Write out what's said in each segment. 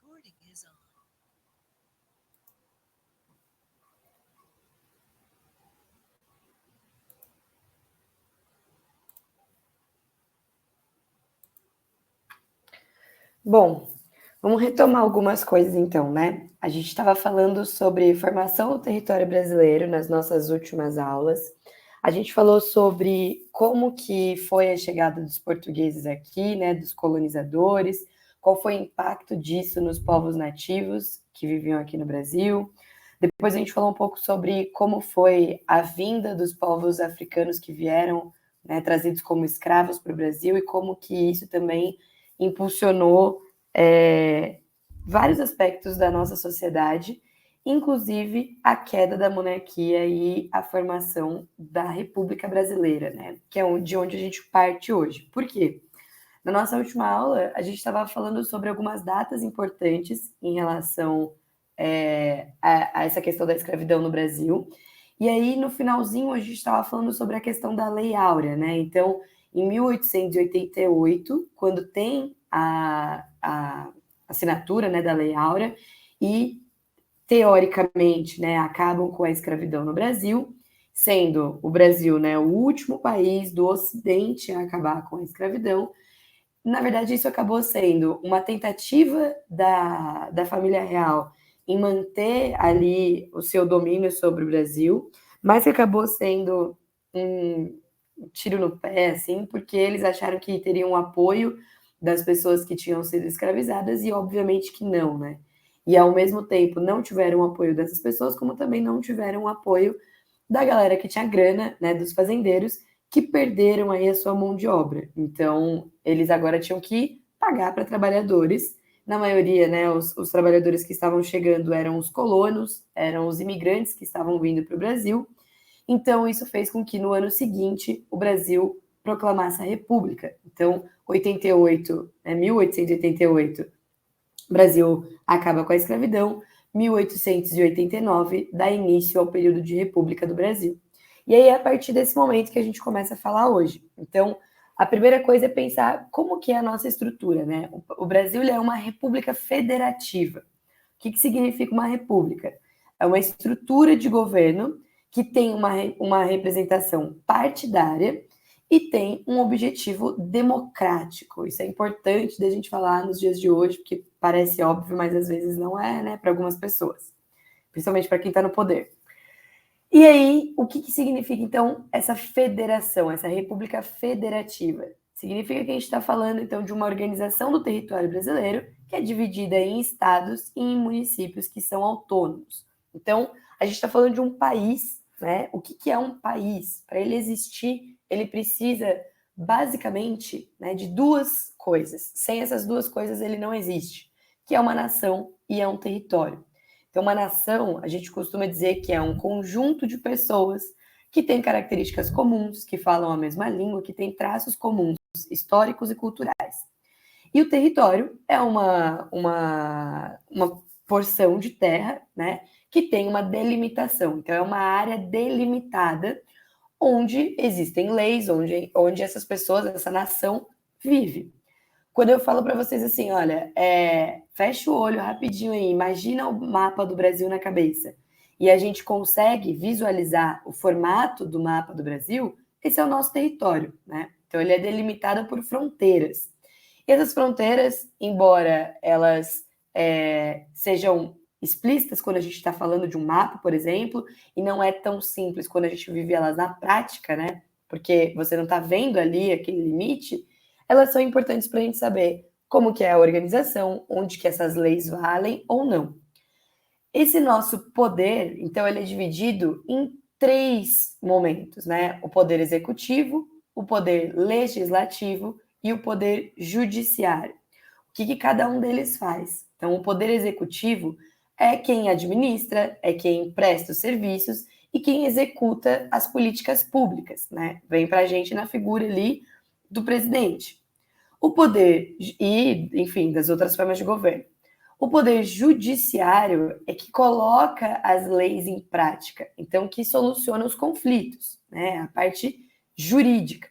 recording is on. Bom, vamos retomar algumas coisas então, né? A gente estava falando sobre formação do território brasileiro nas nossas últimas aulas. A gente falou sobre como que foi a chegada dos portugueses aqui, né, dos colonizadores, qual foi o impacto disso nos povos nativos que viviam aqui no Brasil. Depois a gente falou um pouco sobre como foi a vinda dos povos africanos que vieram, né, trazidos como escravos para o Brasil e como que isso também impulsionou vários aspectos da nossa sociedade, inclusive a queda da monarquia e a formação da República Brasileira, né? Que é de onde a gente parte hoje. Por quê? Na nossa última aula, a gente estava falando sobre algumas datas importantes em relação a essa questão da escravidão no Brasil. E aí, no finalzinho, a gente estava falando sobre a questão da Lei Áurea, né? Então, em 1888, quando tem a assinatura, né, da Lei Áurea e, teoricamente, né, acabam com a escravidão no Brasil, sendo o Brasil, né, o último país do Ocidente a acabar com a escravidão. Na verdade, isso acabou sendo uma tentativa da família real em manter ali o seu domínio sobre o Brasil, mas que acabou sendo um tiro no pé, assim, porque eles acharam que teriam o apoio das pessoas que tinham sido escravizadas e obviamente que não, né? E ao mesmo tempo não tiveram o apoio dessas pessoas, como também não tiveram o apoio da galera que tinha grana, né, dos fazendeiros, que perderam aí a sua mão de obra. Então, eles agora tinham que pagar para trabalhadores. Na maioria, né, os trabalhadores que estavam chegando eram os colonos, eram os imigrantes que estavam vindo para o Brasil. Então, isso fez com que no ano seguinte o Brasil proclamasse a República. Então, 1888, o Brasil acaba com a escravidão. 1889 dá início ao período de República do Brasil. E aí é a partir desse momento que a gente começa a falar hoje. Então, a primeira coisa é pensar como que é a nossa estrutura, né? O Brasil é uma república federativa. O que significa uma república? É uma estrutura de governo que tem uma representação partidária e tem um objetivo democrático. Isso é importante da gente falar nos dias de hoje, porque parece óbvio, mas às vezes não é, né, para algumas pessoas, principalmente para quem está no poder. E aí, o que significa, então, essa federação, essa república federativa? Significa que a gente está falando, então, de uma organização do território brasileiro que é dividida em estados e em municípios que são autônomos. Então, a gente está falando de um país, né? O que é um país? Para ele existir, ele precisa, basicamente, né, de duas coisas. Sem essas duas coisas, ele não existe, que é uma nação e é um território. Então, uma nação, a gente costuma dizer que é um conjunto de pessoas que têm características comuns, que falam a mesma língua, que têm traços comuns, históricos e culturais. E o território é uma porção de terra, né, que tem uma delimitação. Então, é uma área delimitada onde existem leis, onde essas pessoas, essa nação vive. Quando eu falo para vocês assim, olha, fecha o olho rapidinho aí, imagina o mapa do Brasil na cabeça, e a gente consegue visualizar o formato do mapa do Brasil, esse é o nosso território, né? Então ele é delimitado por fronteiras. E essas fronteiras, embora elas sejam explícitas quando a gente está falando de um mapa, por exemplo, e não é tão simples quando a gente vive elas na prática, né? Porque você não está vendo ali aquele limite, elas são importantes para a gente saber como que é a organização, onde que essas leis valem ou não. Esse nosso poder, então, ele é dividido em 3 momentos, né? O poder executivo, o poder legislativo e o poder judiciário. O que cada um deles faz? Então, o poder executivo é quem administra, é quem presta os serviços e quem executa as políticas públicas, né? Vem para a gente na figura ali do presidente. O poder, e, enfim, das outras formas de governo. O poder judiciário é que coloca as leis em prática, então que soluciona os conflitos, né? A parte jurídica.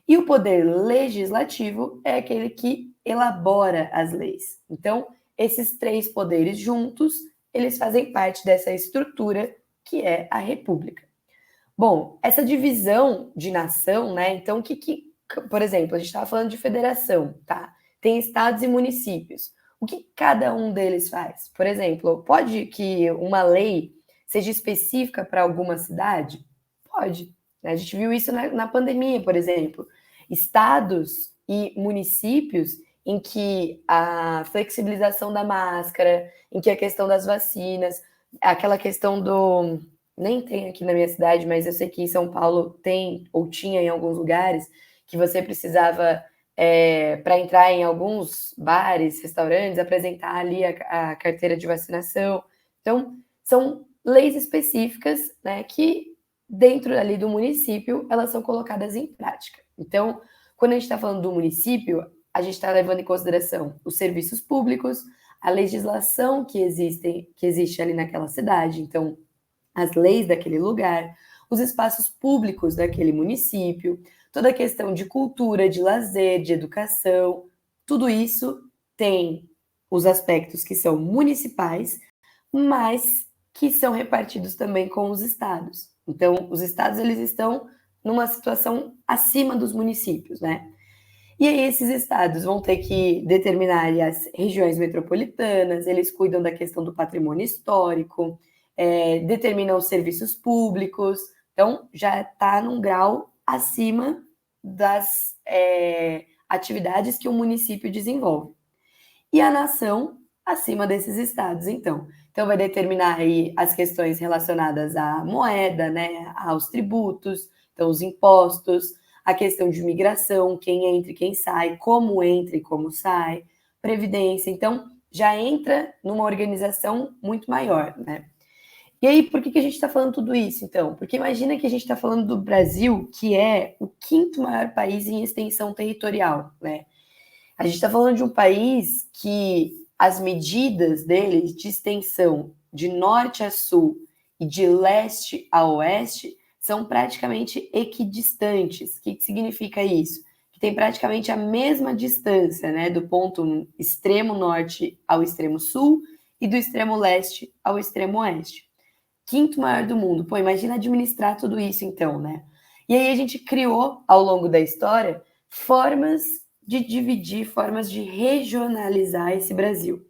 E o poder legislativo é aquele que elabora as leis. Então, esses três poderes juntos, eles fazem parte dessa estrutura que é a República. Bom, essa divisão de nação, né? Então, por exemplo, a gente estava falando de federação, tá? Tem estados e municípios. O que cada um deles faz? Por exemplo, pode que uma lei seja específica para alguma cidade? Pode. A gente viu isso na pandemia, por exemplo. Estados e municípios em que a flexibilização da máscara, em que a questão das vacinas, aquela questão do... Nem tem aqui na minha cidade, mas eu sei que em São Paulo tem, ou tinha em alguns lugares, que você precisava, para entrar em alguns bares, restaurantes, apresentar ali a carteira de vacinação. Então, são leis específicas, né, que dentro ali do município, elas são colocadas em prática. Então, quando a gente está falando do município, a gente está levando em consideração os serviços públicos, a legislação que existe ali naquela cidade, então, as leis daquele lugar, os espaços públicos daquele município, toda a questão de cultura, de lazer, de educação, tudo isso tem os aspectos que são municipais, mas que são repartidos também com os estados. Então, os estados, eles estão numa situação acima dos municípios, né? E aí esses estados vão ter que determinar ali, as regiões metropolitanas, eles cuidam da questão do patrimônio histórico, determinam os serviços públicos, então já está num grau acima das atividades que o município desenvolve. E a nação acima desses estados, então. Então vai determinar aí as questões relacionadas à moeda, né, aos tributos, então os impostos, a questão de migração, quem entra e quem sai, como entra e como sai, previdência, então já entra numa organização muito maior, né? E aí, por que a gente está falando tudo isso, então? Porque imagina que a gente está falando do Brasil, que é o quinto maior país em extensão territorial, né? A gente está falando de um país que as medidas dele de extensão de norte a sul e de leste a oeste são praticamente equidistantes. O que significa isso? Que tem praticamente a mesma distância, né, do ponto extremo norte ao extremo sul e do extremo leste ao extremo oeste. Quinto maior do mundo. Pô, imagina administrar tudo isso, então, né? E aí a gente criou, ao longo da história, formas de dividir, formas de regionalizar esse Brasil.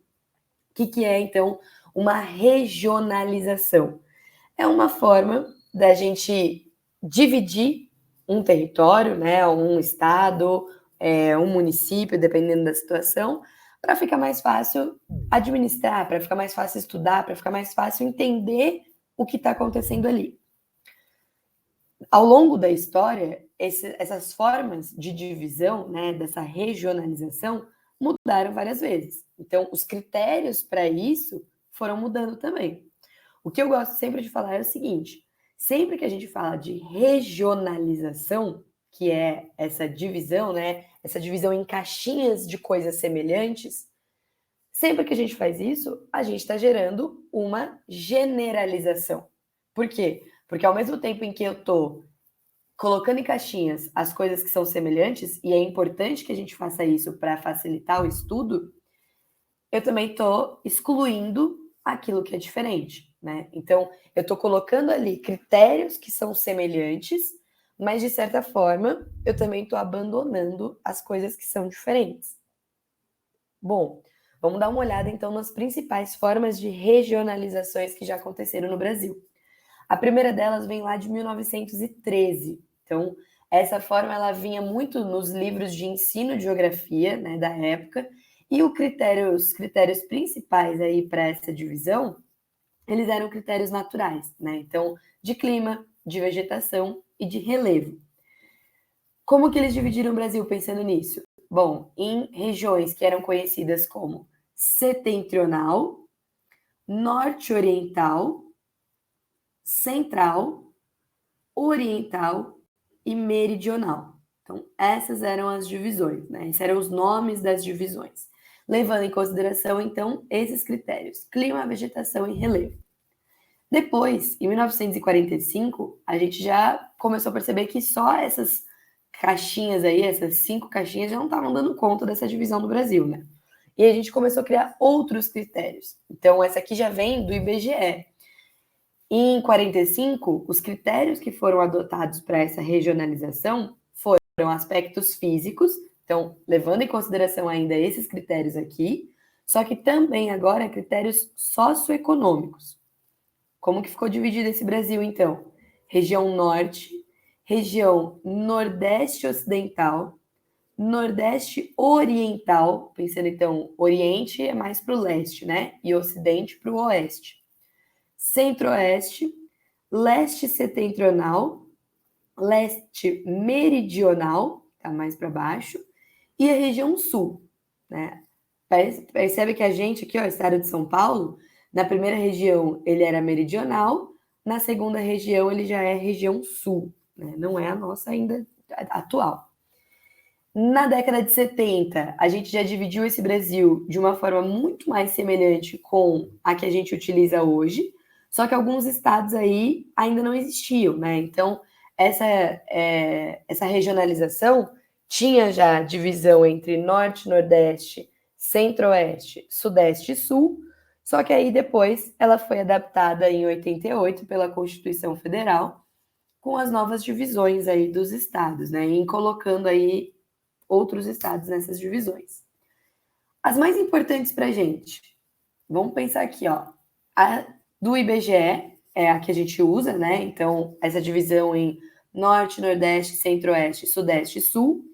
O que é, então, uma regionalização? É uma forma da gente dividir um território, né, um estado, um município, dependendo da situação, para ficar mais fácil administrar, para ficar mais fácil estudar, para ficar mais fácil entender o que está acontecendo ali. Ao longo da história, essas formas de divisão, né, dessa regionalização, mudaram várias vezes. Então, os critérios para isso foram mudando também. O que eu gosto sempre de falar é o seguinte: sempre que a gente fala de regionalização, que é essa divisão, né, essa divisão em caixinhas de coisas semelhantes, sempre que a gente faz isso, a gente está gerando uma generalização. Por quê? Porque ao mesmo tempo em que eu estou colocando em caixinhas as coisas que são semelhantes, e é importante que a gente faça isso para facilitar o estudo, eu também estou excluindo aquilo que é diferente, né? Então, eu estou colocando ali critérios que são semelhantes, mas, de certa forma, eu também estou abandonando as coisas que são diferentes. Bom, vamos dar uma olhada, então, nas principais formas de regionalizações que já aconteceram no Brasil. A primeira delas vem lá de 1913. Então, essa forma ela vinha muito nos livros de ensino de geografia, né, da época, e os critérios principais aí para essa divisão, eles eram critérios naturais, né? Então, de clima, de vegetação e de relevo. Como que eles dividiram o Brasil pensando nisso? Bom, em regiões que eram conhecidas como setentrional, norte-oriental, central, oriental e meridional. Então, essas eram as divisões, né? Esses eram os nomes das divisões, levando em consideração, então, esses critérios: clima, vegetação e relevo. Depois, em 1945, a gente já começou a perceber que só essas caixinhas aí, essas 5 caixinhas, já não estavam dando conta dessa divisão do Brasil, né? e a gente começou a criar outros critérios. Então, essa aqui já vem do IBGE. Em 45, os critérios que foram adotados para essa regionalização foram aspectos físicos, então, levando em consideração ainda esses critérios aqui, só que também agora critérios socioeconômicos. Como que ficou dividido esse Brasil, então? Região Norte, região Nordeste Ocidental, Nordeste Oriental, pensando então, Oriente é mais para o leste, né? E Ocidente para o oeste. Centro-Oeste, Leste Setentrional, Leste Meridional, tá mais para baixo, e a região Sul, né? Percebe que a gente aqui, ó, estado de São Paulo, na primeira região ele era meridional, na segunda região ele já é região Sul, né? Não é a nossa ainda atual. Na década de 70, a gente já dividiu esse Brasil de uma forma muito mais semelhante com a que a gente utiliza hoje, só que alguns estados aí ainda não existiam, né? Então, essa regionalização tinha já divisão entre Norte, Nordeste, Centro-Oeste, Sudeste e Sul, só que aí depois ela foi adaptada em 88 pela Constituição Federal, com as novas divisões aí dos estados, né? E colocando aí outros estados nessas divisões. As mais importantes para a gente, vamos pensar aqui, ó, a do IBGE é a que a gente usa, né? Então, essa divisão em Norte, Nordeste, Centro-Oeste, Sudeste e Sul,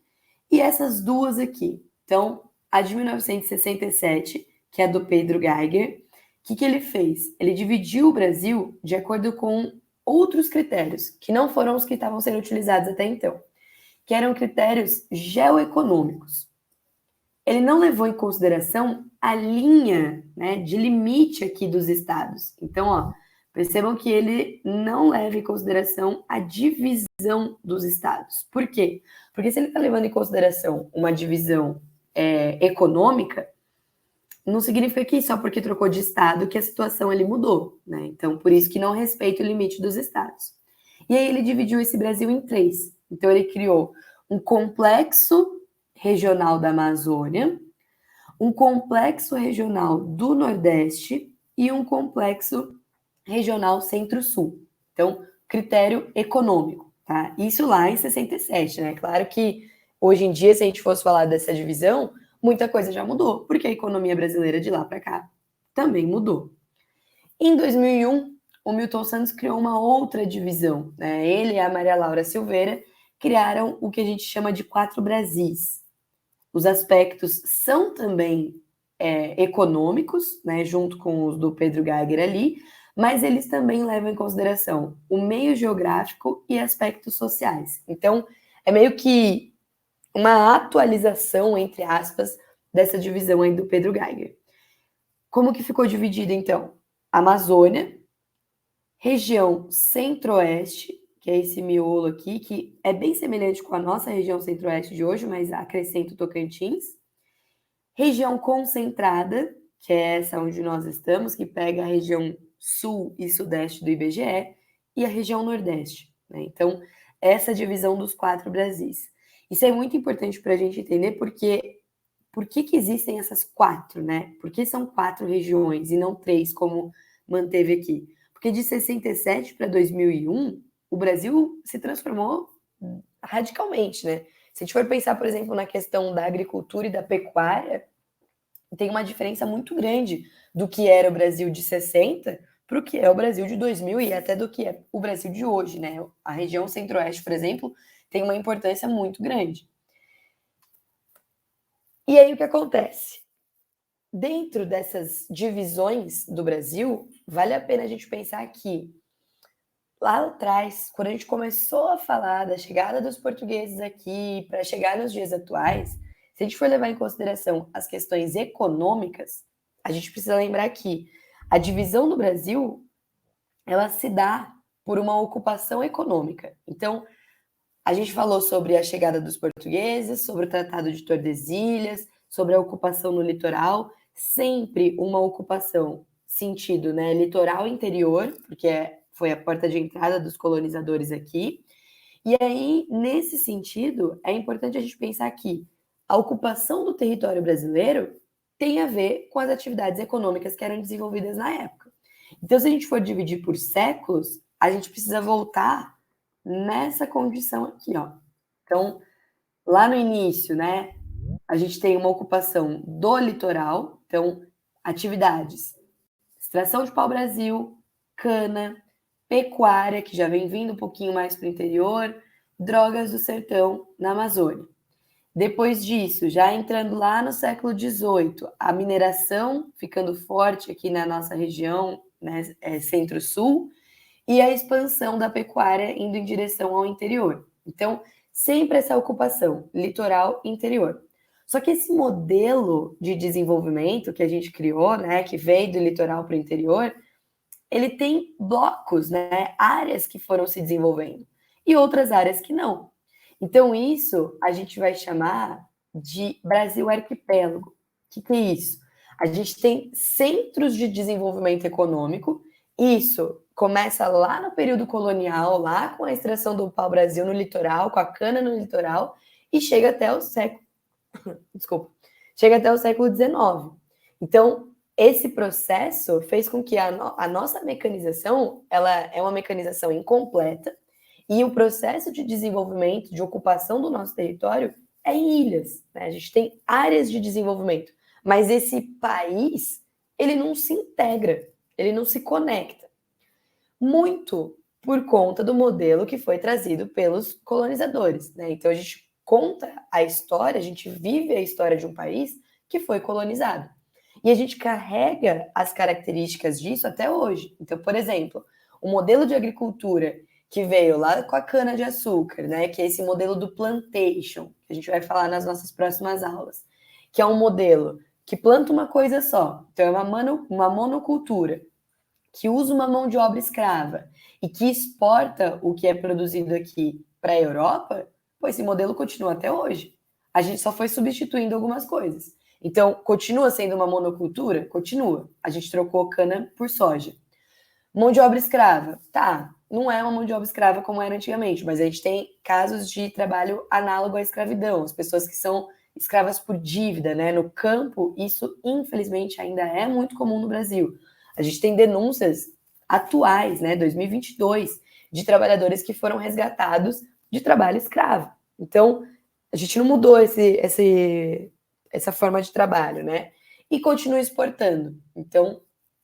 e essas duas aqui. Então, a de 1967, que é a do Pedro Geiger, o que ele fez? Ele dividiu o Brasil de acordo com outros critérios, que não foram os que estavam sendo utilizados até então, que eram critérios geoeconômicos. Ele não levou em consideração a linha, né, de limite aqui dos estados. Então, ó, percebam que ele não leva em consideração a divisão dos estados. Por quê? Porque se ele está levando em consideração uma divisão econômica, não significa que só porque trocou de estado que a situação ele mudou, né? Então, por isso que não respeita o limite dos estados. E aí ele dividiu esse Brasil em 3. Então, ele criou um complexo regional da Amazônia, um complexo regional do Nordeste e um complexo regional Centro-Sul. Então, critério econômico, tá? Isso lá em 67, né? Claro que hoje em dia, se a gente fosse falar dessa divisão, muita coisa já mudou, porque a economia brasileira de lá para cá também mudou. Em 2001, o Milton Santos criou uma outra divisão, né? Ele e a Maria Laura Silveira criaram o que a gente chama de 4 Brasis. Os aspectos são também econômicos, né, junto com os do Pedro Geiger ali, mas eles também levam em consideração o meio geográfico e aspectos sociais. Então, é meio que uma atualização, entre aspas, dessa divisão aí do Pedro Geiger. Como que ficou dividido, então? Amazônia, região Centro-Oeste, que é esse miolo aqui, que é bem semelhante com a nossa região Centro-Oeste de hoje, mas acrescenta o Tocantins. Região Concentrada, que é essa onde nós estamos, que pega a região Sul e Sudeste do IBGE, e a região Nordeste, né? Então, essa divisão dos 4 Brasis. Isso é muito importante para a gente entender porque por que existem essas 4, né? Por que são 4 regiões e não 3, como manteve aqui? Porque de 67 para 2001, o Brasil se transformou radicalmente, né? Se a gente for pensar, por exemplo, na questão da agricultura e da pecuária, tem uma diferença muito grande do que era o Brasil de 60 para o que é o Brasil de 2000 e até do que é o Brasil de hoje, né? A região Centro-Oeste, por exemplo, tem uma importância muito grande. E aí o que acontece? Dentro dessas divisões do Brasil, vale a pena a gente pensar que lá atrás, quando a gente começou a falar da chegada dos portugueses aqui, para chegar nos dias atuais, se a gente for levar em consideração as questões econômicas, a gente precisa lembrar que a divisão do Brasil, ela se dá por uma ocupação econômica. Então, a gente falou sobre a chegada dos portugueses, sobre o Tratado de Tordesilhas, sobre a ocupação no litoral, sempre uma ocupação sentido, né, litoral interior, porque foi a porta de entrada dos colonizadores aqui. E aí, nesse sentido, é importante a gente pensar que a ocupação do território brasileiro tem a ver com as atividades econômicas que eram desenvolvidas na época. Então, se a gente for dividir por séculos, a gente precisa voltar nessa condição aqui, ó. Então, lá no início, né, a gente tem uma ocupação do litoral, então, atividades, extração de pau-brasil, cana, pecuária, que já vem vindo um pouquinho mais para o interior, drogas do sertão na Amazônia. Depois disso, já entrando lá no século XVIII, a mineração ficando forte aqui na nossa região, né, centro-sul, e a expansão da pecuária indo em direção ao interior. Então, sempre essa ocupação, litoral e interior. Só que esse modelo de desenvolvimento que a gente criou, né, que veio do litoral para o interior, ele tem blocos, né, áreas que foram se desenvolvendo e outras áreas que não. Então, isso a gente vai chamar de Brasil arquipélago. O que é isso? A gente tem centros de desenvolvimento econômico, isso começa lá no período colonial, lá com a extração do pau-brasil no litoral, com a cana no litoral, e chega até o século, chega até o século XIX. Então, esse processo fez com que a nossa mecanização, ela é uma mecanização incompleta, e o processo de desenvolvimento, de ocupação do nosso território é em ilhas, né? A gente tem áreas de desenvolvimento, mas esse país, ele não se integra, ele não se conecta. Muito por conta do modelo que foi trazido pelos colonizadores, né? Então a gente conta a história, a gente vive a história de um país que foi colonizado. E a gente carrega as características disso até hoje. Então, por exemplo, o modelo de agricultura que veio lá com a cana-de-açúcar, né? Que é esse modelo do plantation, que a gente vai falar nas nossas próximas aulas, que é um modelo que planta uma coisa só, então é uma monocultura, que usa uma mão de obra escrava e que exporta o que é produzido aqui para a Europa, pô, esse modelo continua até hoje. A gente só foi substituindo algumas coisas. Então, continua sendo uma monocultura? Continua. A gente trocou cana por soja. Mão de obra escrava? Tá, não é uma mão de obra escrava como era antigamente, mas a gente tem casos de trabalho análogo à escravidão, as pessoas que são escravas por dívida, né? No campo, isso infelizmente ainda é muito comum no Brasil. A gente tem denúncias atuais, né, 2022, de trabalhadores que foram resgatados de trabalho escravo. Então, a gente não mudou essa forma de trabalho, né? E continua exportando. Então,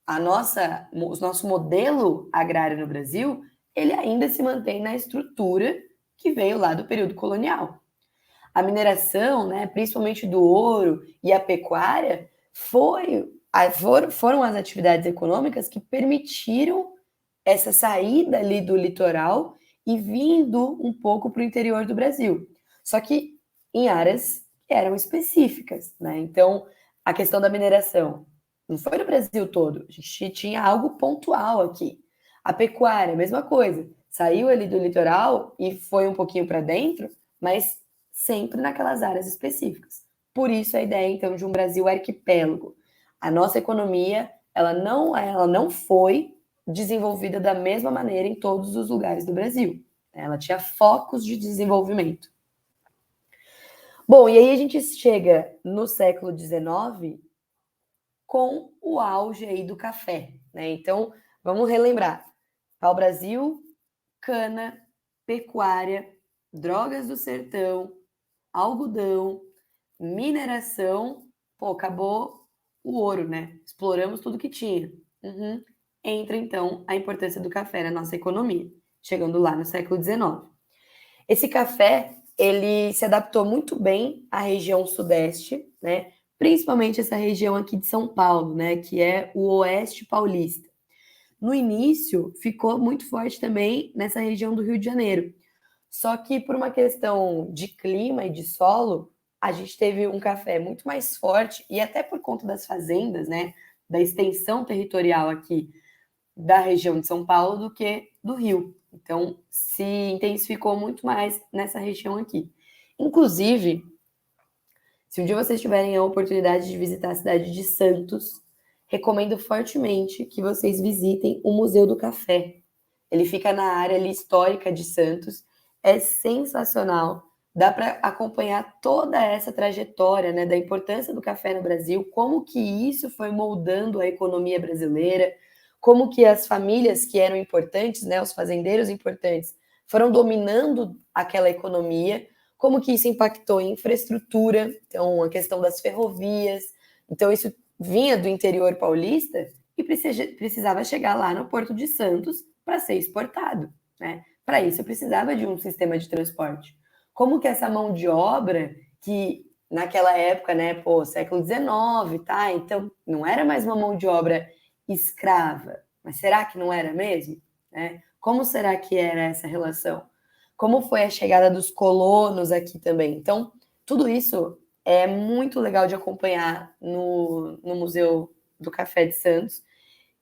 o nosso modelo agrário no Brasil, ele ainda se mantém na estrutura que veio lá do período colonial. A mineração, né, principalmente do ouro e a pecuária, foram as atividades econômicas que permitiram essa saída ali do litoral e vindo um pouco para o interior do Brasil. Só que em áreas que eram específicas, né? Então, a questão da mineração não foi no Brasil todo, a gente tinha algo pontual aqui. A pecuária, mesma coisa, saiu ali do litoral e foi um pouquinho para dentro, mas sempre naquelas áreas específicas. Por isso a ideia, então, de um Brasil arquipélago. A nossa economia, ela não foi desenvolvida da mesma maneira em todos os lugares do Brasil. Ela tinha focos de desenvolvimento. Bom, e aí a gente chega no século XIX com o auge aí do café, né? Então, vamos relembrar. Pau-brasil, cana, pecuária, drogas do sertão, algodão, mineração, pô, acabou o ouro, né? Exploramos tudo que tinha. Entra, então, a importância do café na nossa economia, chegando lá no século XIX. Esse café, ele se adaptou muito bem à região sudeste, né? Principalmente essa região aqui de São Paulo, né? Que é o oeste paulista. No início, ficou muito forte também nessa região do Rio de Janeiro. Só que por uma questão de clima e de solo, a gente teve um café muito mais forte e até por conta das fazendas, né, da extensão territorial aqui da região de São Paulo do que do Rio. Então, se intensificou muito mais nessa região aqui. Inclusive, se um dia vocês tiverem a oportunidade de visitar a cidade de Santos, recomendo fortemente que vocês visitem o Museu do Café. Ele fica na área ali histórica de Santos, é sensacional. dá para acompanhar toda essa trajetória, né, da importância do café no Brasil, como que isso foi moldando a economia brasileira, como que as famílias que eram importantes, né, os fazendeiros importantes, foram dominando aquela economia, como que isso impactou em infraestrutura, então a questão das ferrovias, então isso vinha do interior paulista e precisava chegar lá no Porto de Santos para ser exportado, né? Para isso precisava de um sistema de transporte. Como que essa mão de obra, que naquela época, né, pô, século XIX, tá? Então não era mais uma mão de obra escrava, mas será que não era mesmo? Né? Como será que era essa relação? Como foi a chegada dos colonos aqui também? Então, tudo isso é muito legal de acompanhar no Museu do Café de Santos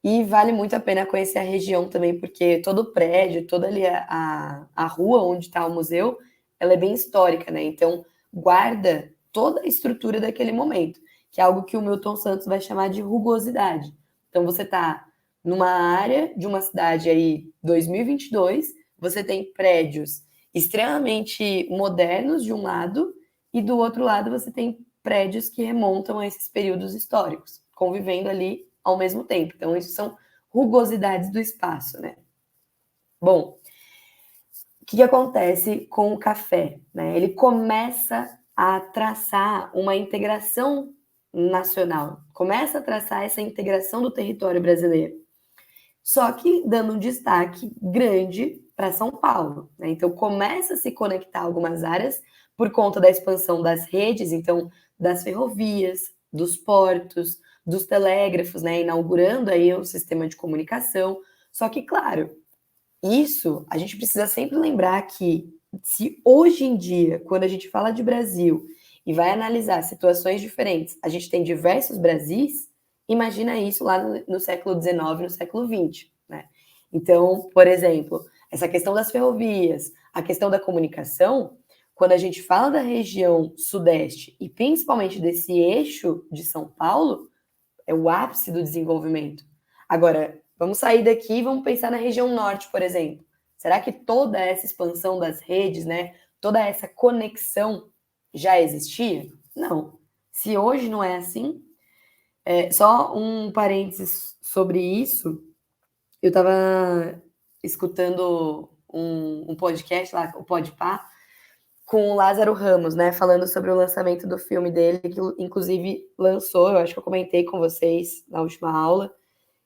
e vale muito a pena conhecer a região também, porque todo o prédio, toda ali a rua onde está o museu, ela é bem histórica, né? Então, guarda toda a estrutura daquele momento, que é algo que o Milton Santos vai chamar de rugosidade. Então, você está numa área de uma cidade aí, 2022, você tem prédios extremamente modernos de um lado, e do outro lado você tem prédios que remontam a esses períodos históricos, convivendo ali ao mesmo tempo. Então, isso são rugosidades do espaço, né? Bom, o que acontece com o café? Né? Ele começa a traçar uma integração nacional, começa a traçar essa integração do território brasileiro, só que dando um destaque grande para São Paulo. Né? Então, começa a se conectar algumas áreas por conta da expansão das redes, então, das ferrovias, dos portos, dos telégrafos, né? Inaugurando aí o sistema de comunicação. Só que, claro, isso a gente precisa sempre lembrar que se hoje em dia, quando a gente fala de Brasil e vai analisar situações diferentes, a gente tem diversos Brasis, imagina isso lá no século XIX, no século XX, né? Então, por exemplo, essa questão das ferrovias, a questão da comunicação, quando a gente fala da região sudeste e principalmente desse eixo de São Paulo, é o ápice do desenvolvimento. Agora, vamos sair daqui e vamos pensar na região norte, por exemplo. Será que toda essa expansão das redes, né, toda essa conexão já existia? Não. Se hoje não é assim, só um parênteses sobre isso, eu estava escutando um podcast lá, o Podpah, com o Lázaro Ramos, né, falando sobre o lançamento do filme dele, que inclusive lançou, eu acho que eu comentei com vocês na última aula.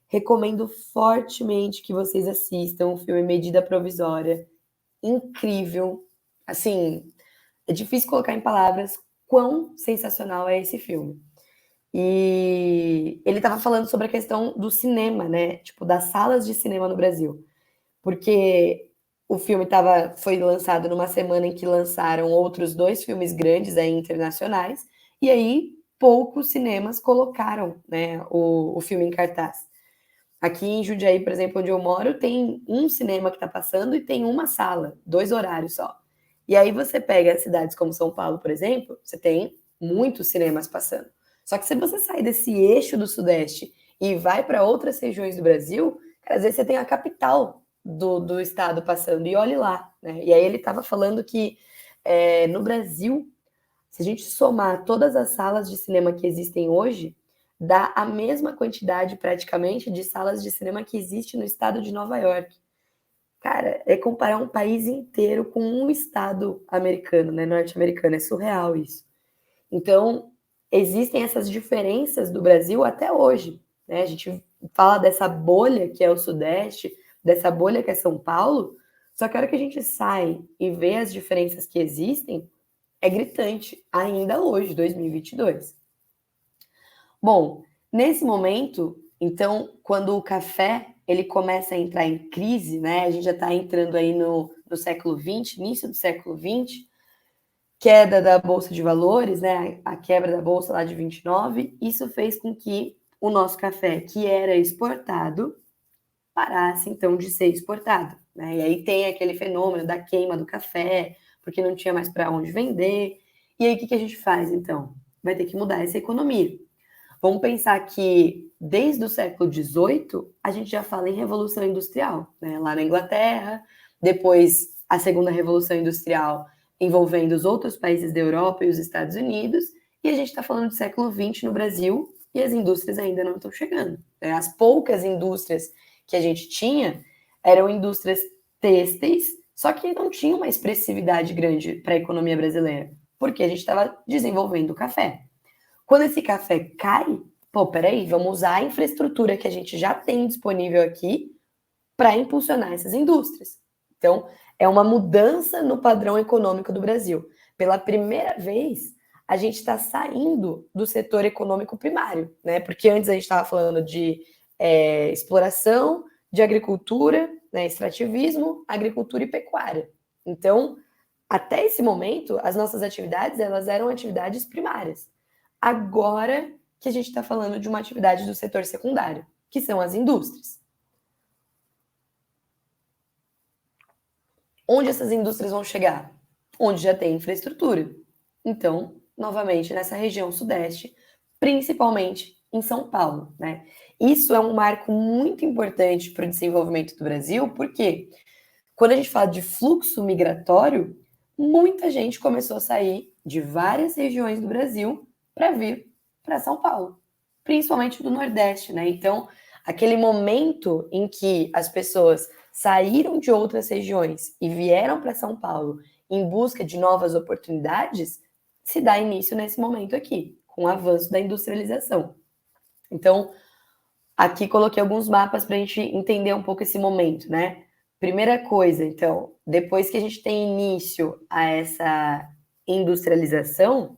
Recomendo fortemente que vocês assistam o filme Medida Provisória. Incrível. Assim, é difícil colocar em palavras quão sensacional é esse filme. E ele estava falando sobre a questão do cinema, né? Tipo, das salas de cinema no Brasil. Porque o filme foi lançado numa semana em que lançaram outros 2 filmes grandes aí, internacionais, e aí poucos cinemas colocaram, né, o filme em cartaz. Aqui em Jundiaí, por exemplo, onde eu moro, tem um cinema que está passando e tem uma sala, 2 horários só. E aí você pega cidades como São Paulo, por exemplo, você tem muitos cinemas passando. Só que se você sai desse eixo do Sudeste e vai para outras regiões do Brasil, cara, às vezes você tem a capital do estado passando, e olhe lá. Né? E aí ele estava falando que no Brasil, se a gente somar todas as salas de cinema que existem hoje, dá a mesma quantidade, praticamente, de salas de cinema que existe no estado de Nova York. Cara, é comparar um país inteiro com um estado americano, né, norte-americano. É surreal isso. Então, existem essas diferenças do Brasil até hoje. Né? A gente fala dessa bolha que é o Sudeste, dessa bolha que é São Paulo, só que a hora que a gente sai e vê as diferenças que existem, é gritante, ainda hoje, 2022. Bom, nesse momento, então, quando o café ele começa a entrar em crise, né? A gente já está entrando aí no século XX, início do século XX, queda da Bolsa de Valores, né? A quebra da Bolsa lá de 29, isso fez com que o nosso café, que era exportado, parasse, então, de ser exportado. Né? E aí tem aquele fenômeno da queima do café, porque não tinha mais para onde vender. E aí o que a gente faz, então? Vai ter que mudar essa economia. Vamos pensar que desde o século XVIII a gente já fala em Revolução Industrial, né? Lá na Inglaterra, depois a Segunda Revolução Industrial envolvendo os outros países da Europa e os Estados Unidos, e a gente está falando do século XX no Brasil, e as indústrias ainda não estão chegando. As poucas indústrias que a gente tinha eram indústrias têxteis, só que não tinham uma expressividade grande para a economia brasileira, porque a gente estava desenvolvendo o café. Quando esse café cai, pô, peraí, vamos usar a infraestrutura que a gente já tem disponível aqui para impulsionar essas indústrias. Então, é uma mudança no padrão econômico do Brasil. Pela primeira vez, a gente está saindo do setor econômico primário, né? Porque antes a gente estava falando de exploração, de agricultura, né? Extrativismo, agricultura e pecuária. Então, até esse momento, as nossas atividades elas eram atividades primárias. Agora que a gente está falando de uma atividade do setor secundário, que são as indústrias. Onde essas indústrias vão chegar? Onde já tem infraestrutura. Então, novamente, nessa região sudeste, principalmente em São Paulo, né? Isso é um marco muito importante para o desenvolvimento do Brasil, porque quando a gente fala de fluxo migratório, muita gente começou a sair de várias regiões do Brasil para vir para São Paulo, principalmente do Nordeste, né? Então, aquele momento em que as pessoas saíram de outras regiões e vieram para São Paulo em busca de novas oportunidades, se dá início nesse momento aqui, com o avanço da industrialização. Então, aqui coloquei alguns mapas para a gente entender um pouco esse momento, né? Primeira coisa, então, depois que a gente tem início a essa industrialização,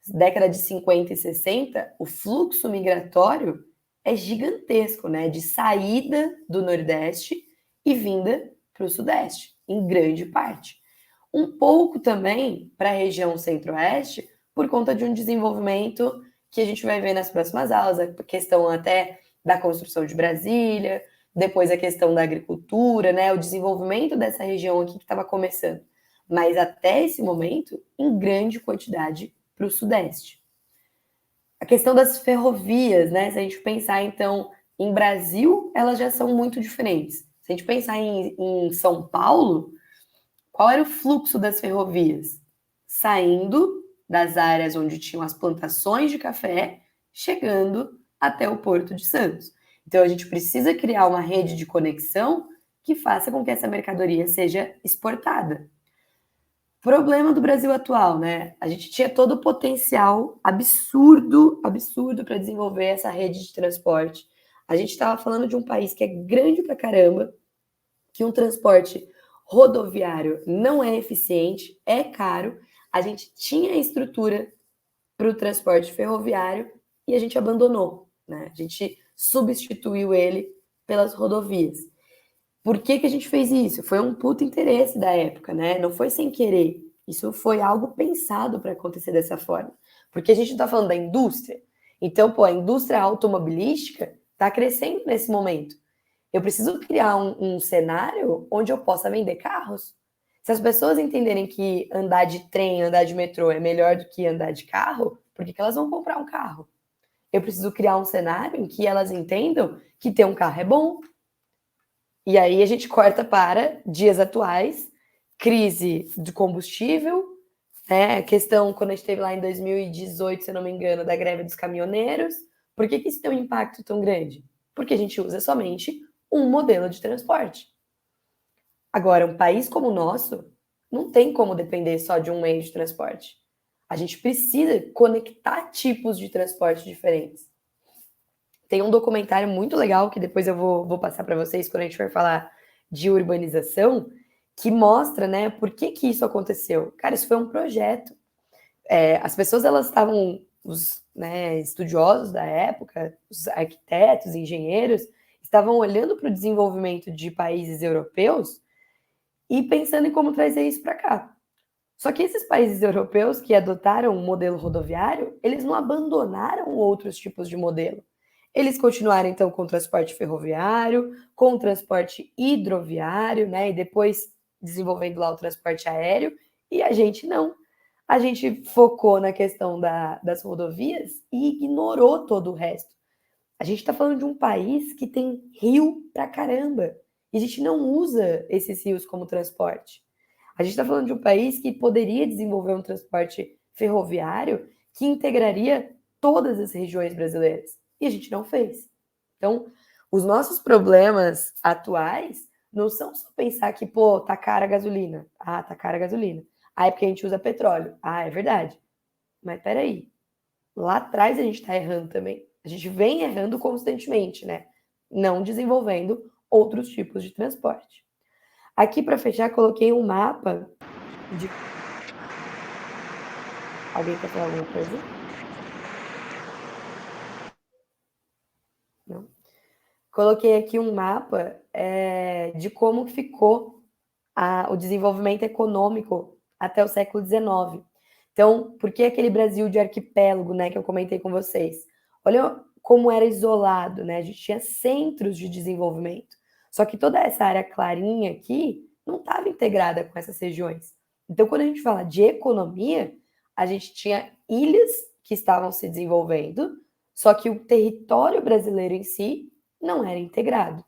década de 50 e 60, o fluxo migratório é gigantesco, né? De saída do Nordeste e vinda para o Sudeste, em grande parte. Um pouco também para a região Centro-Oeste, por conta de um desenvolvimento que a gente vai ver nas próximas aulas, a questão até da construção de Brasília, depois a questão da agricultura, né? O desenvolvimento dessa região aqui que estava começando. Mas até esse momento, em grande quantidade para o Sudeste. A questão das ferrovias, né? Se a gente pensar, então, em Brasil, elas já são muito diferentes. Se a gente pensar em São Paulo, qual era o fluxo das ferrovias? Saindo das áreas onde tinham as plantações de café, chegando até o Porto de Santos. Então, a gente precisa criar uma rede de conexão que faça com que essa mercadoria seja exportada. Problema do Brasil atual, né? A gente tinha todo o potencial absurdo para desenvolver essa rede de transporte. A gente estava falando de um país que é grande pra caramba, que um transporte rodoviário não é eficiente, é caro. A gente tinha estrutura para o transporte ferroviário e a gente abandonou, né? A gente substituiu ele pelas rodovias. Por que a gente fez isso? Foi um puto interesse da época, né? Não foi sem querer. Isso foi algo pensado para acontecer dessa forma. Porque a gente não está falando da indústria. Então, pô, a indústria automobilística está crescendo nesse momento. Eu preciso criar um cenário onde eu possa vender carros. Se as pessoas entenderem que andar de trem, andar de metrô é melhor do que andar de carro, por que elas vão comprar um carro? Eu preciso criar um cenário em que elas entendam que ter um carro é bom. E aí a gente corta para dias atuais, crise de combustível, né? A questão, quando a gente teve lá em 2018, se eu não me engano, da greve dos caminhoneiros. Por que isso tem um impacto tão grande? Porque a gente usa somente um modelo de transporte. Agora, um país como o nosso não tem como depender só de um meio de transporte. A gente precisa conectar tipos de transporte diferentes. Tem um documentário muito legal que depois eu vou passar para vocês quando a gente for falar de urbanização, que mostra, né, por que isso aconteceu. Cara, isso foi um projeto. As pessoas, elas estavam, os estudiosos da época, os arquitetos, engenheiros, estavam olhando para o desenvolvimento de países europeus e pensando em como trazer isso para cá. Só que esses países europeus que adotaram o modelo rodoviário, eles não abandonaram outros tipos de modelo. Eles continuaram, então, com o transporte ferroviário, com o transporte hidroviário, né? E depois desenvolvendo lá o transporte aéreo, e a gente não. A gente focou na questão das rodovias e ignorou todo o resto. A gente está falando de um país que tem rio pra caramba. E a gente não usa esses rios como transporte. A gente está falando de um país que poderia desenvolver um transporte ferroviário que integraria todas as regiões brasileiras. E a gente não fez. Então, os nossos problemas atuais não são só pensar que, pô, tá cara a gasolina. Ah, tá cara a gasolina. Ah, é porque a gente usa petróleo. Ah, é verdade. Mas peraí, lá atrás a gente está errando também. A gente vem errando constantemente, né? Não desenvolvendo outros tipos de transporte. Aqui, para fechar, coloquei um mapa de. Alguém quer falar alguma coisa? Não. Coloquei aqui um mapa de como ficou o desenvolvimento econômico até o século XIX. Então, por que aquele Brasil de arquipélago, né, que eu comentei com vocês? Olha como era isolado, né? A gente tinha centros de desenvolvimento. Só que toda essa área clarinha aqui não estava integrada com essas regiões. Então, quando a gente fala de economia, a gente tinha ilhas que estavam se desenvolvendo, só que o território brasileiro em si não era integrado.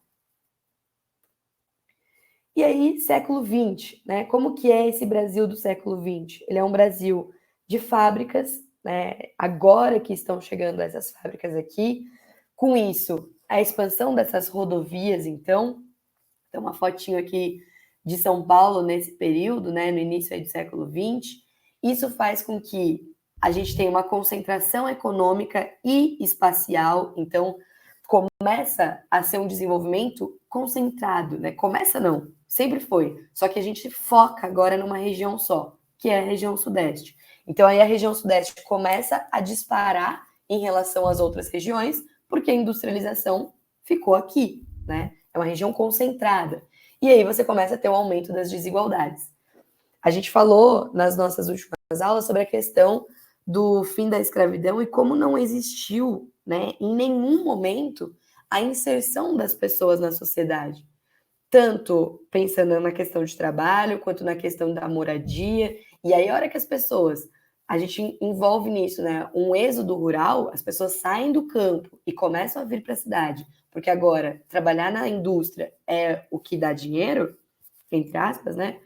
E aí, século XX, né? Como que é esse Brasil do século XX? Ele é um Brasil de fábricas, né? Agora que estão chegando essas fábricas aqui, com isso, a expansão dessas rodovias, então, tem uma fotinho aqui de São Paulo nesse período, né? No início aí do século XX, isso faz com que a gente tenha uma concentração econômica e espacial, então começa a ser um desenvolvimento concentrado, né? Começa não, sempre foi. Só que a gente foca agora numa região só, que é a região sudeste. Então aí a região sudeste começa a disparar em relação às outras regiões, porque a industrialização ficou aqui, né? É uma região concentrada. E aí você começa a ter um aumento das desigualdades. A gente falou nas nossas últimas aulas sobre a questão do fim da escravidão e como não existiu, né, em nenhum momento, a inserção das pessoas na sociedade. Tanto pensando na questão de trabalho, quanto na questão da moradia. E aí, a hora que as pessoas, a gente envolve nisso, né, um êxodo rural, as pessoas saem do campo e começam a vir para a cidade, porque agora trabalhar na indústria é o que dá dinheiro, entre aspas, né?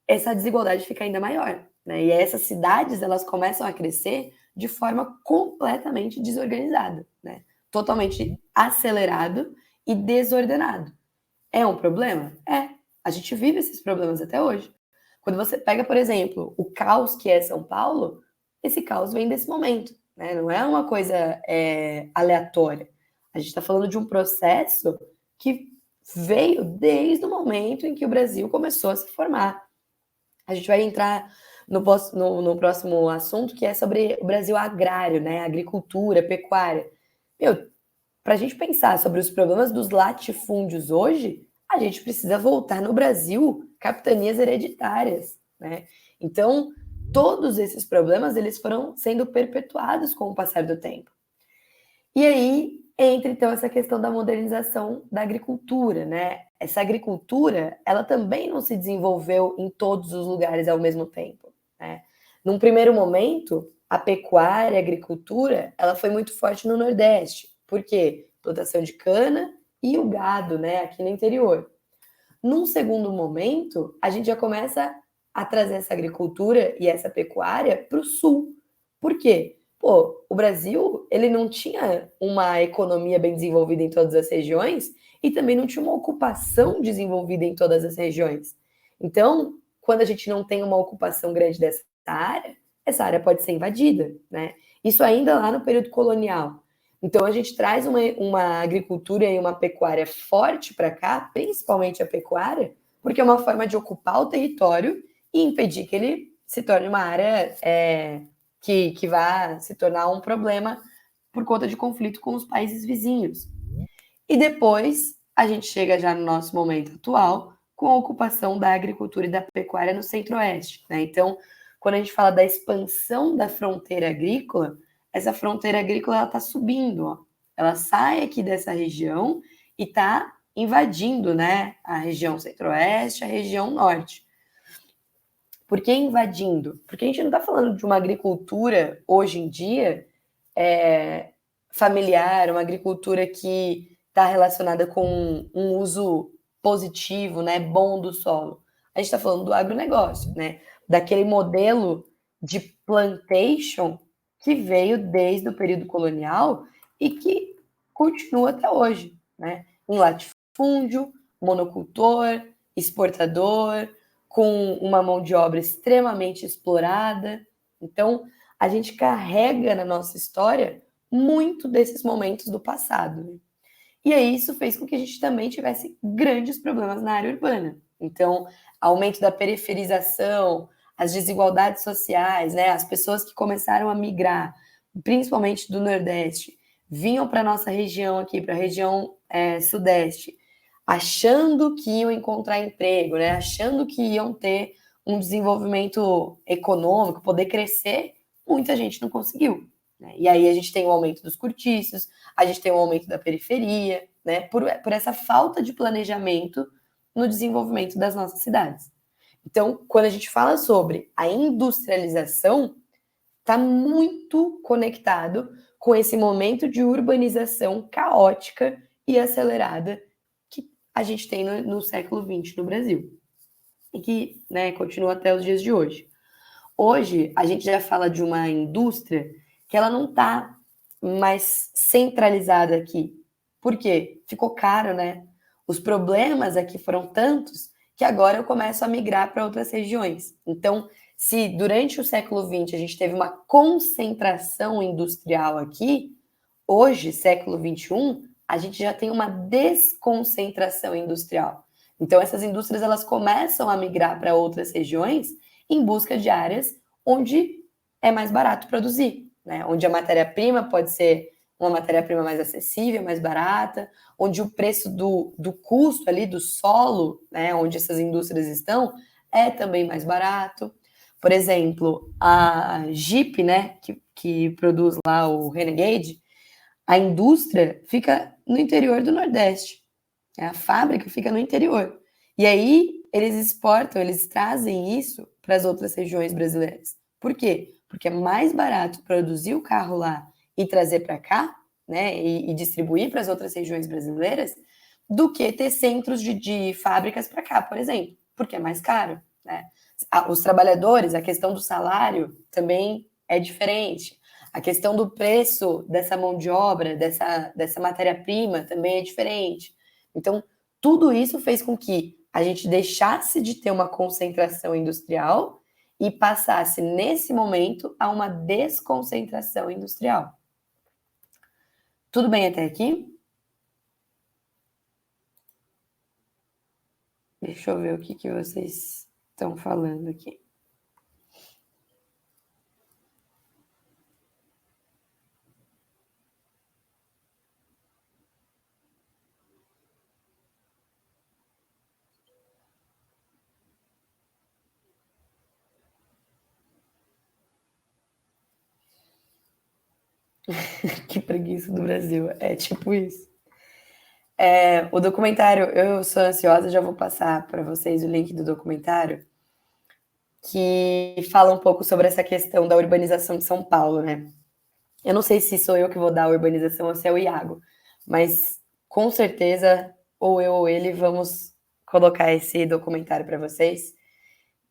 Essa desigualdade fica ainda maior, né? E essas cidades elas começam a crescer de forma completamente desorganizada, né? Totalmente acelerado e desordenado. É um problema? É. A gente vive esses problemas até hoje. Quando você pega, por exemplo, o caos que é São Paulo, esse caos vem desse momento, né? Não é uma coisa aleatória. A gente está falando de um processo que veio desde o momento em que o Brasil começou a se formar. A gente vai entrar no próximo assunto, que é sobre o Brasil agrário, né? Agricultura, pecuária. Meu, para a gente pensar sobre os problemas dos latifúndios hoje, a gente precisa voltar no Brasil capitanias hereditárias, né? Então, todos esses problemas eles foram sendo perpetuados com o passar do tempo. E aí entra então essa questão da modernização da agricultura, né? Essa agricultura, ela também não se desenvolveu em todos os lugares ao mesmo tempo, né? Num primeiro momento, a pecuária, a agricultura, ela foi muito forte no Nordeste. Por quê? Plantação de cana e o gado, né, aqui no interior. Num segundo momento, a gente já começa a trazer essa agricultura e essa pecuária para o sul. Por quê? Pô, o Brasil, ele não tinha uma economia bem desenvolvida em todas as regiões e também não tinha uma ocupação desenvolvida em todas as regiões. Então, quando a gente não tem uma ocupação grande dessa área, essa área pode ser invadida, né? Isso ainda lá no período colonial. Então, a gente traz uma agricultura e uma pecuária forte para cá, principalmente a pecuária, porque é uma forma de ocupar o território e impedir que ele se torne uma área que vá se tornar um problema por conta de conflito com os países vizinhos. E depois, a gente chega já no nosso momento atual, com a ocupação da agricultura e da pecuária no centro-oeste, né? Então, quando a gente fala da expansão da fronteira agrícola, essa fronteira agrícola está subindo, ó. Ela sai aqui dessa região e está invadindo, né, a região centro-oeste, a região norte. Por que invadindo? Porque a gente não está falando de uma agricultura, hoje em dia, familiar, uma agricultura que está relacionada com um uso positivo, né, bom do solo. a gente está falando do agronegócio, né? Daquele modelo de plantation que veio desde o período colonial e que continua até hoje, né? Em latifúndio, monocultor, exportador, com uma mão de obra extremamente explorada. Então, a gente carrega na nossa história muito desses momentos do passado. Né? E aí isso fez com que a gente também tivesse grandes problemas na área urbana. Então, aumento da periferização, as desigualdades sociais, né? As pessoas que começaram a migrar, principalmente do Nordeste, vinham para a nossa região aqui, para a região Sudeste, achando que iam encontrar emprego, né? Achando que iam ter um desenvolvimento econômico, poder crescer, muita gente não conseguiu. Né? E aí a gente tem o aumento dos cortiços, a gente tem o aumento da periferia, né? Por essa falta de planejamento no desenvolvimento das nossas cidades. Então, quando a gente fala sobre a industrialização, está muito conectado com esse momento de urbanização caótica e acelerada que a gente tem no século XX no Brasil. E que né, continua até os dias de hoje. Hoje, a gente já fala de uma indústria que ela não está mais centralizada aqui. Por quê? Ficou caro, né? Os problemas aqui foram tantos que agora eu começo a migrar para outras regiões. Então, se durante o século XX a gente teve uma concentração industrial aqui, hoje, século XXI, a gente já tem uma desconcentração industrial. Então, essas indústrias elas começam a migrar para outras regiões em busca de áreas onde é mais barato produzir, né? Onde a matéria-prima pode ser uma matéria-prima mais acessível, mais barata, onde o preço do custo ali do solo, né, onde essas indústrias estão, é também mais barato. Por exemplo, a Jeep, né, que produz lá o Renegade, a indústria fica no interior do Nordeste. A fábrica fica no interior. E aí eles exportam, eles trazem isso para as outras regiões brasileiras. Por quê? Porque é mais barato produzir o carro lá e trazer para cá, né, e distribuir para as outras regiões brasileiras, do que ter centros de fábricas para cá, por exemplo, porque é mais caro. Né? Os trabalhadores, a questão do salário também é diferente. A questão do preço dessa mão de obra, dessa matéria-prima também é diferente. Então, tudo isso fez com que a gente deixasse de ter uma concentração industrial e passasse, nesse momento, a uma desconcentração industrial. Tudo bem até aqui? Deixa eu ver o que vocês estão falando aqui. Que preguiça do Brasil. É tipo isso. O documentário, eu sou ansiosa, já vou passar para vocês o link do documentário, que fala um pouco sobre essa questão da urbanização de São Paulo, né? Eu não sei se sou eu que vou dar a urbanização ou se é o Iago, mas com certeza, ou eu ou ele, vamos colocar esse documentário para vocês.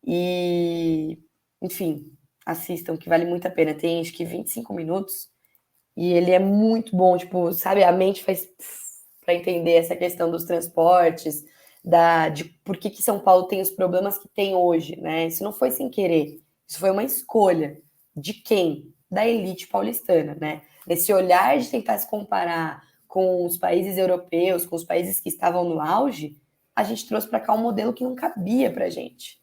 E, enfim, assistam, que vale muito a pena. Tem acho que 25 minutos e ele é muito bom, tipo, sabe, a mente faz para entender essa questão dos transportes, de por que São Paulo tem os problemas que tem hoje, né? Isso não foi sem querer, isso foi uma escolha de quem? Da elite paulistana, né? Nesse olhar de tentar se comparar com os países europeus, com os países que estavam no auge, a gente trouxe para cá um modelo que não cabia para gente.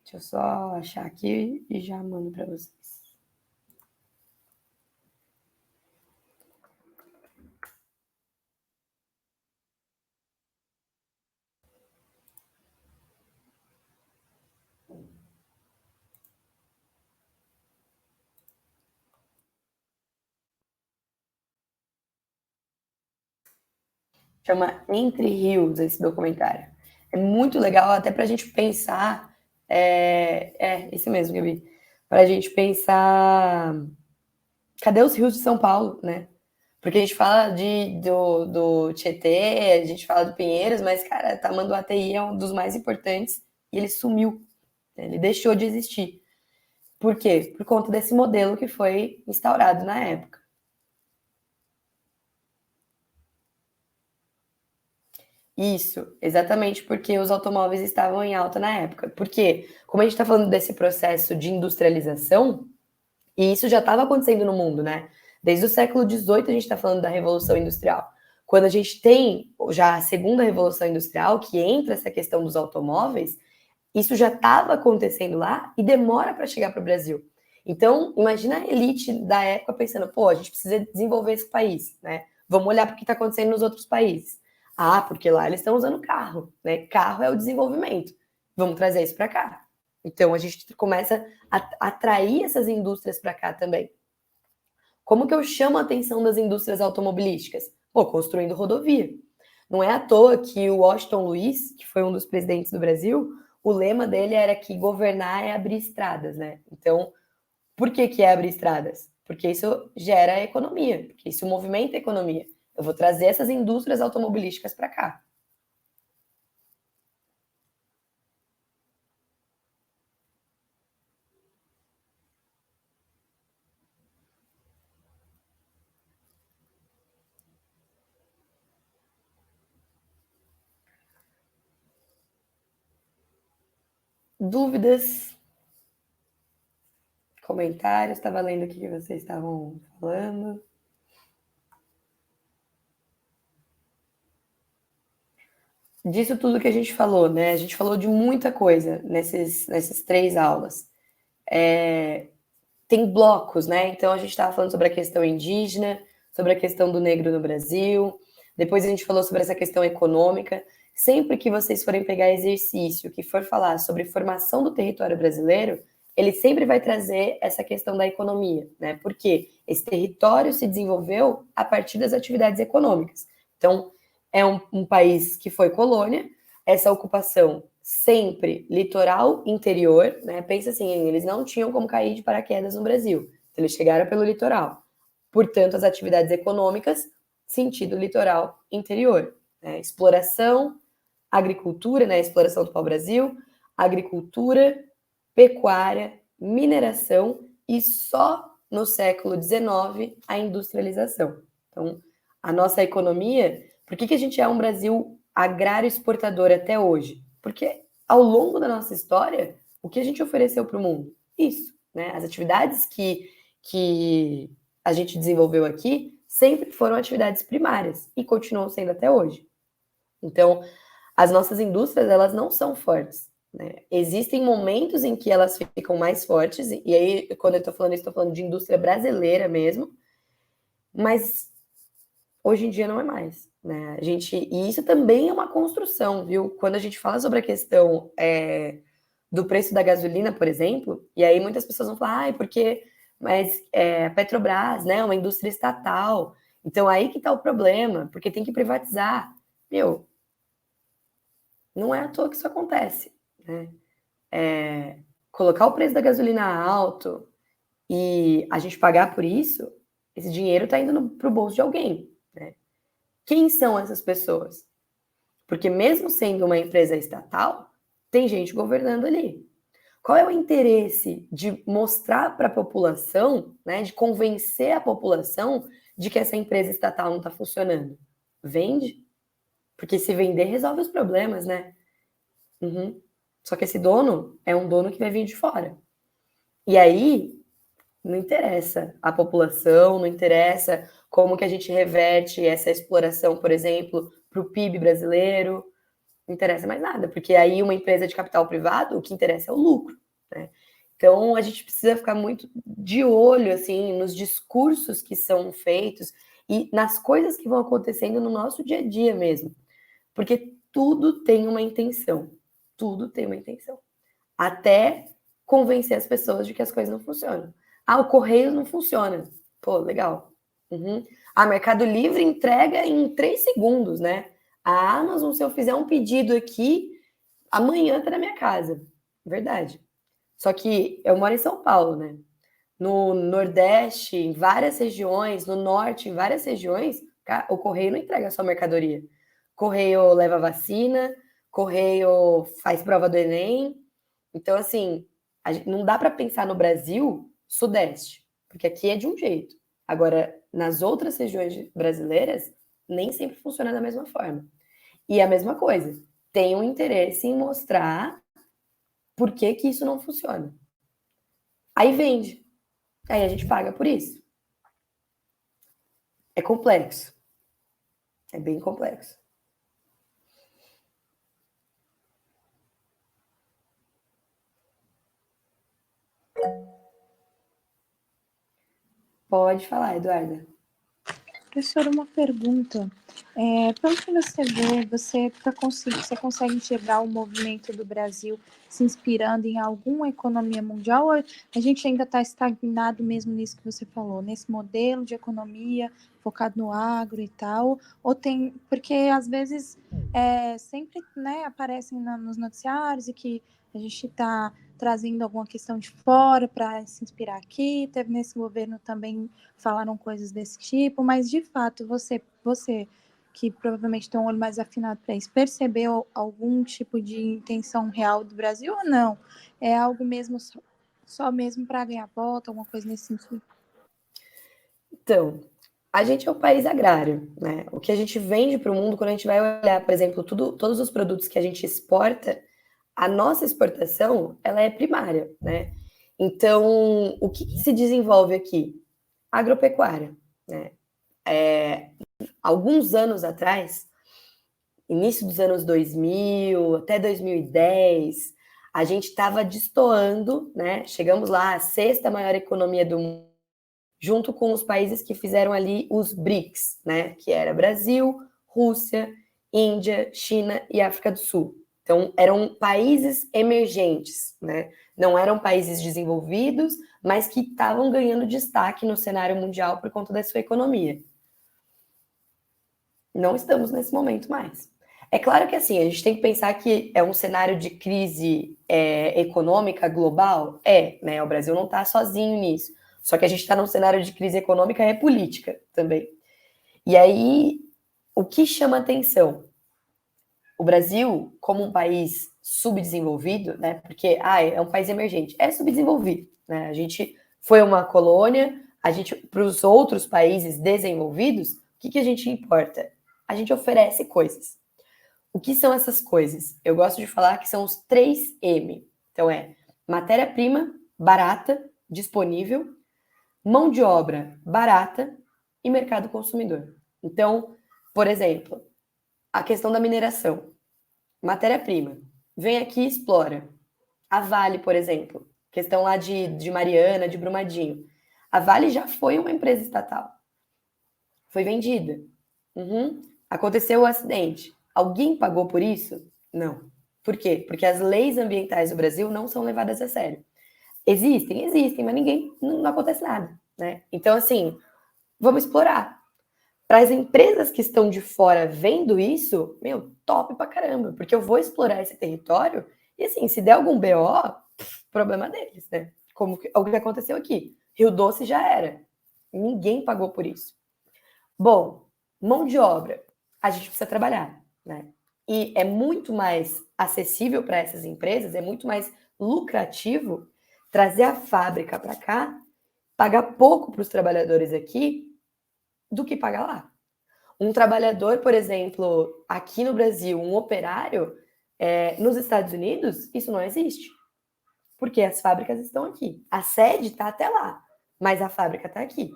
Deixa eu só achar aqui e já mando para vocês. Chama Entre Rios esse documentário. É muito legal, até para a gente pensar. Isso mesmo, Gabi. Para a gente pensar. Cadê os rios de São Paulo, né? Porque a gente fala do Tietê, a gente fala do Pinheiros, mas, cara, Tamanduateí é um dos mais importantes e ele sumiu, né? Ele deixou de existir. Por quê? Por conta desse modelo que foi instaurado na época. Isso, exatamente porque os automóveis estavam em alta na época. Porque, como a gente está falando desse processo de industrialização, e isso já estava acontecendo no mundo, né? Desde o século XVIII a gente está falando da Revolução Industrial. Quando a gente tem já a segunda Revolução Industrial, que entra essa questão dos automóveis, isso já estava acontecendo lá e demora para chegar para o Brasil. Então, imagina a elite da época pensando, pô, a gente precisa desenvolver esse país, né? Vamos olhar para o que está acontecendo nos outros países. Ah, porque lá eles estão usando carro, né? Carro é o desenvolvimento. Vamos trazer isso para cá. Então, a gente começa a atrair essas indústrias para cá também. Como que eu chamo a atenção das indústrias automobilísticas? Pô, construindo rodovia. Não é à toa que o Washington Luiz, que foi um dos presidentes do Brasil, o lema dele era que governar é abrir estradas, né? Então, por que é abrir estradas? Porque isso gera economia, porque isso movimenta a economia. Eu vou trazer essas indústrias automobilísticas para cá. Dúvidas, comentários? Estava lendo o que vocês estavam falando. Disso tudo que a gente falou, né? A gente falou de muita coisa nessas 3 aulas. Tem blocos, né? Então a gente estava falando sobre a questão indígena, sobre a questão do negro no Brasil, depois a gente falou sobre essa questão econômica. Sempre que vocês forem pegar exercício que for falar sobre formação do território brasileiro, ele sempre vai trazer essa questão da economia, né? Porque esse território se desenvolveu a partir das atividades econômicas. Então, é um país que foi colônia, essa ocupação sempre litoral interior, né? Pensa assim, eles não tinham como cair de paraquedas no Brasil. Então, eles chegaram pelo litoral. Portanto, as atividades econômicas, sentido litoral interior. Né? Exploração, agricultura, né? Exploração do pau-brasil, agricultura, pecuária, mineração e só no século XIX a industrialização. Então, a nossa economia, por que a gente é um Brasil agrário exportador até hoje? Porque ao longo da nossa história, o que a gente ofereceu para o mundo? Isso, né? As atividades que a gente desenvolveu aqui sempre foram atividades primárias e continuam sendo até hoje. Então, as nossas indústrias, elas não são fortes. Né? Existem momentos em que elas ficam mais fortes, e aí, quando eu estou falando isso, estou falando de indústria brasileira mesmo, mas hoje em dia não é mais. Né? E isso também é uma construção, viu? Quando a gente fala sobre a questão do preço da gasolina, por exemplo, e aí muitas pessoas vão falar, porque a Petrobras, né, uma indústria estatal, então aí que está o problema, porque tem que privatizar. Meu, não é à toa que isso acontece. Né? Colocar o preço da gasolina alto e a gente pagar por isso, esse dinheiro está indo para o bolso de alguém. Né? Quem são essas pessoas? Porque mesmo sendo uma empresa estatal, tem gente governando ali. Qual é o interesse de mostrar para a população, né, de convencer a população de que essa empresa estatal não está funcionando? Vende? Porque se vender, resolve os problemas, né? Uhum. Só que esse dono é um dono que vai vir de fora. E aí, não interessa a população, não interessa como que a gente reverte essa exploração, por exemplo, para o PIB brasileiro, não interessa mais nada, porque aí uma empresa de capital privado, o que interessa é o lucro. Né? Então, a gente precisa ficar muito de olho, assim, nos discursos que são feitos e nas coisas que vão acontecendo no nosso dia a dia mesmo. Porque tudo tem uma intenção. Tudo tem uma intenção. Até convencer as pessoas de que as coisas não funcionam. Ah, o correio não funciona. Pô, legal. Uhum. A Mercado Livre entrega em 3 segundos, né? A Amazon, se eu fizer um pedido aqui, amanhã tá na minha casa. Verdade. Só que eu moro em São Paulo, né? no Nordeste, em várias regiões, no Norte, em várias regiões, o correio não entrega só mercadoria. Correio leva vacina, correio faz prova do Enem. Então, assim, não dá para pensar no Brasil Sudeste, porque aqui é de um jeito. Agora, nas outras regiões brasileiras, nem sempre funciona da mesma forma. E a mesma coisa, tem um interesse em mostrar por que que isso não funciona. Aí vende. Aí a gente paga por isso. É complexo. É bem complexo. Pode falar, Eduarda. Professora, uma pergunta. Pelo que você vê, você consegue enxergar o movimento do Brasil se inspirando em alguma economia mundial, ou a gente ainda está estagnado mesmo nisso que você falou, nesse modelo de economia focado no agro e tal, ou tem, porque às vezes sempre, né, aparecem nos noticiários e que a gente está trazendo alguma questão de fora para se inspirar aqui, teve nesse governo também falaram coisas desse tipo, mas de fato você que provavelmente tem um olho mais afinado para isso, percebeu algum tipo de intenção real do Brasil ou não? É algo mesmo só mesmo para ganhar voto, alguma coisa nesse sentido? Então, a gente é um país agrário, né? O que a gente vende para o mundo, quando a gente vai olhar, por exemplo, todos os produtos que a gente exporta, a nossa exportação, ela é primária, né? Então, o que se desenvolve aqui? Agropecuária, né? Alguns anos atrás, início dos anos 2000 até 2010, a gente estava destoando, né? Chegamos lá, a sexta maior economia do mundo, junto com os países que fizeram ali os BRICS, né? Que era Brasil, Rússia, Índia, China e África do Sul. Então, eram países emergentes, né? Não eram países desenvolvidos, mas que estavam ganhando destaque no cenário mundial por conta da sua economia. Não estamos nesse momento mais. É claro que assim, a gente tem que pensar que é um cenário de crise econômica global, né? O Brasil não está sozinho nisso. Só que a gente está num cenário de crise econômica e política também. E aí, o que chama atenção? O Brasil, como um país subdesenvolvido, né? Porque é um país emergente, é subdesenvolvido, né? A gente foi uma colônia, a gente para os outros países desenvolvidos, o que a gente importa? A gente oferece coisas. O que são essas coisas? Eu gosto de falar que são os 3M. Então matéria-prima barata, disponível, mão de obra barata e mercado consumidor. Então, por exemplo, a questão da mineração. Matéria-prima. Vem aqui e explora. A Vale, por exemplo, questão lá de Mariana, de Brumadinho. A Vale já foi uma empresa estatal. Foi vendida. Aconteceu o acidente. Alguém pagou por isso? Não. Por quê? Porque as leis ambientais do Brasil não são levadas a sério. Existem, mas não acontece nada, né? Então, assim, vamos explorar. Para as empresas que estão de fora vendo isso, top pra caramba, porque eu vou explorar esse território e, assim, se der algum BO, problema deles, né? Como o que aconteceu aqui. Rio Doce já era. Ninguém pagou por isso. Bom, mão de obra, a gente precisa trabalhar, né? E é muito mais acessível para essas empresas, é muito mais lucrativo trazer a fábrica para cá, pagar pouco para os trabalhadores aqui, do que pagar lá. Um trabalhador, por exemplo, aqui no Brasil, um operário, nos Estados Unidos, isso não existe. Porque as fábricas estão aqui. A sede está até lá, mas a fábrica está aqui.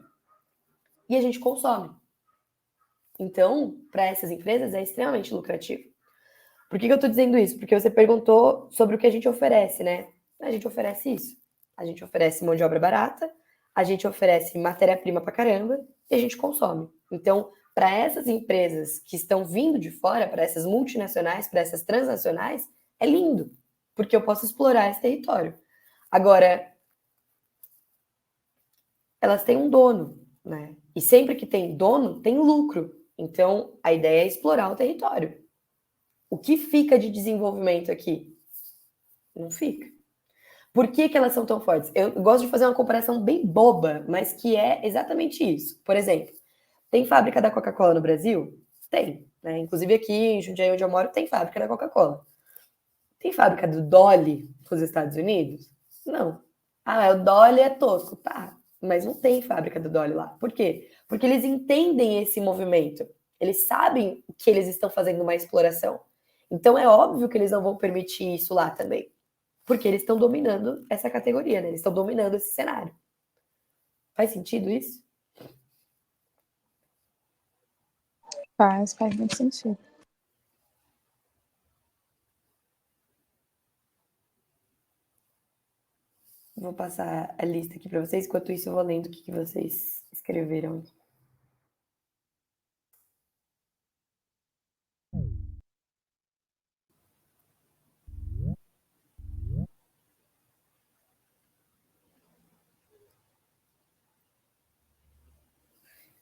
E a gente consome. Então, para essas empresas é extremamente lucrativo. Por que eu estou dizendo isso? Porque você perguntou sobre o que a gente oferece, né? A gente oferece isso. A gente oferece mão de obra barata, a gente oferece matéria-prima para caramba e a gente consome. Então, para essas empresas que estão vindo de fora, para essas multinacionais, para essas transnacionais, é lindo, porque eu posso explorar esse território. Agora, elas têm um dono, né? E sempre que tem dono, tem lucro. Então, a ideia é explorar o território. O que fica de desenvolvimento aqui? Não fica. Por que que elas são tão fortes? Eu gosto de fazer uma comparação bem boba, mas que é exatamente isso. Por exemplo, tem fábrica da Coca-Cola no Brasil? Tem, né? Inclusive aqui em Jundiaí, onde eu moro, tem fábrica da Coca-Cola. Tem fábrica do Dolly nos Estados Unidos? Não. Ah, o Dolly é tosco. Tá, mas não tem fábrica do Dolly lá. Por quê? Porque eles entendem esse movimento. Eles sabem que eles estão fazendo uma exploração. Então é óbvio que eles não vão permitir isso lá também. Porque eles estão dominando essa categoria, né? Eles estão dominando esse cenário. Faz sentido isso? Faz muito sentido. Vou passar a lista aqui para vocês. Enquanto isso, eu vou lendo o que vocês escreveram.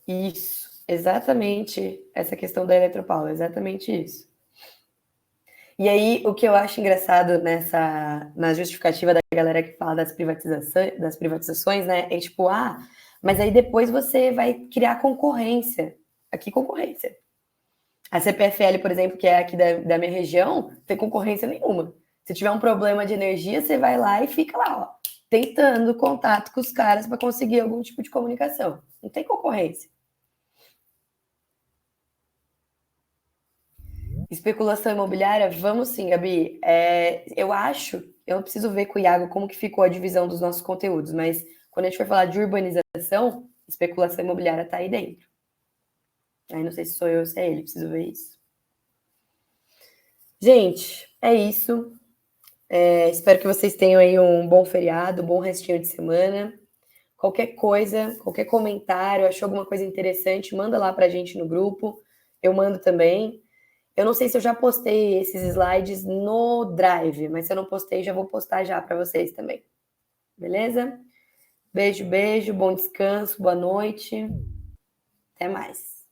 Isso, exatamente essa questão da Eletropaulo, exatamente isso. E aí, o que eu acho engraçado na justificativa da galera que fala das privatizações, né, é tipo, mas aí depois você vai criar concorrência. Aqui, concorrência. A CPFL, por exemplo, que é aqui da minha região, não tem concorrência nenhuma. Se tiver um problema de energia, você vai lá e fica lá, ó, tentando contato com os caras para conseguir algum tipo de comunicação. Não tem concorrência. Especulação imobiliária, vamos sim, Gabi. Eu preciso ver com o Iago como que ficou a divisão dos nossos conteúdos, mas quando a gente for falar de urbanização, especulação imobiliária está aí dentro. Aí não sei se sou eu ou se é ele, preciso ver isso. Gente, é isso. Espero que vocês tenham aí um bom feriado, um bom restinho de semana. Qualquer coisa, qualquer comentário, achou alguma coisa interessante, manda lá pra gente no grupo. Eu mando também. Eu não sei se eu já postei esses slides no Drive, mas se eu não postei, já vou postar já para vocês também. Beleza? Beijo, beijo, bom descanso, boa noite. Até mais.